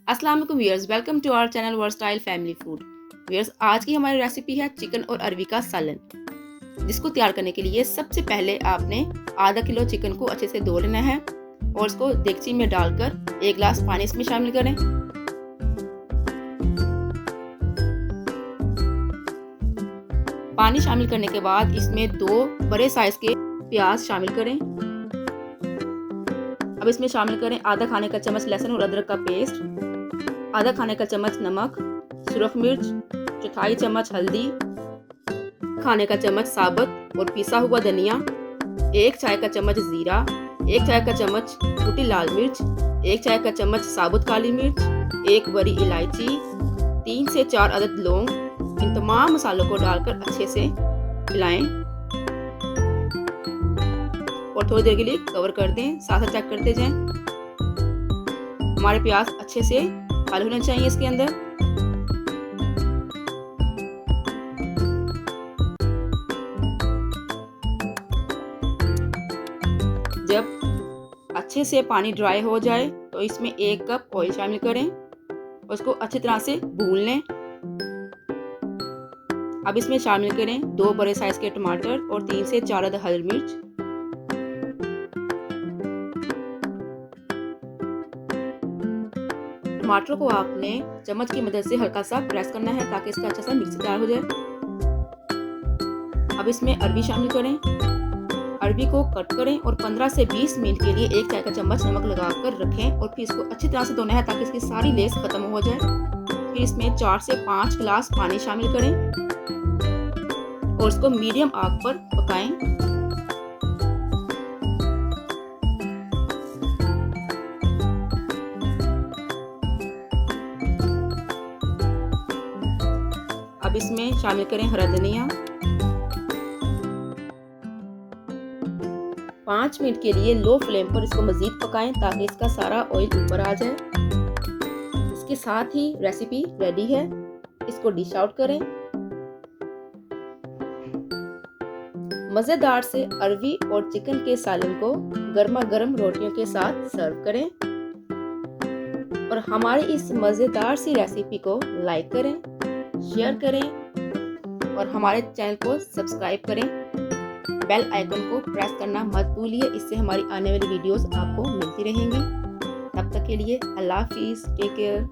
अस्सलाम वालेकुम viewers, welcome to our channel Versatile Family Food. Viewers, आज की हमारी रेसिपी है चिकन और अरवी का सालन। जिसको तैयार करने के लिए सबसे पहले आपने आधा किलो चिकन को अच्छे से धो लेना है और इसको देगची में डालकर 1 गिलास पानी इसमें शामिल करें। पानी शामिल करने के बाद इसमें 2 बड़े साइज के प्याज शामिल करें। अब इसमें शामिल करें आधा खाने का चम्मच लहसुन और अदरक का पेस्ट, आधा खाने का चम्मच नमक, सुरख मिर्च, चौथाई चम्मच हल्दी, खाने का चम्मच साबुत और पिसा हुआ धनिया, 1 चाय का चम्मच जीरा, 1 चाय का चम्मच कुटी लाल मिर्च, 1 चाय का चम्मच साबुत काली मिर्च, 1 बड़ी इलायची, 3 से 4 अदद लौंग। इन तमाम मसालों को डालकर अच्छे से मिलाएं और थोड़ी देर के लिए कवर कर दें। साथ साथ चेक करते जाएं। हमारे प्याज अच्छे से काले होने चाहिए इसके अंदर। जब अच्छे से पानी ड्राई हो जाए तो इसमें 1 कप ऑयल शामिल करें और उसको अच्छी तरह से भून लें। अब इसमें शामिल करें 2 बड़े साइज के टमाटर और 3 से 4 अदद हरी मिर्च। टमाटर को आपने चम्मच की मदद से हल्का सा प्रेस करना है ताकि इसका अच्छा सा मिक्स तैयार हो जाए। अब इसमें अरवी शामिल करें। अरवी को कट करें और 15 से 20 मिनट के लिए 1 चाय का चम्मच नमक लगाकर रखें और फिर इसको अच्छी तरह से धोना है ताकि इसकी सारी लेस खत्म हो जाए। फिर इसमें 4 से 5 गिलास पानी शामिल करें और इसको मीडियम आग पर पकाएं। अब इसमें शामिल करें हरा धनिया। 5 मिनट के लिए लो फ्लेम पर इसको मजीद पकाएं ताकि इसका सारा ऑयल ऊपर आ जाए। इसके साथ ही रेसिपी रेडी है। इसको डिश आउट करें। मजेदार से अरवी और चिकन के सालन को गर्मा गर्म रोटियों के साथ सर्व करें और हमारी इस मजेदार सी रेसिपी को लाइक करें, शेयर करें और हमारे चैनल को सब्सक्राइब करें। बेल आइकन को प्रेस करना मत भूलिए, इससे हमारी आने वाली वीडियोस आपको मिलती रहेंगी। तब तक के लिए अल्लाह हाफिज़, टेक केयर।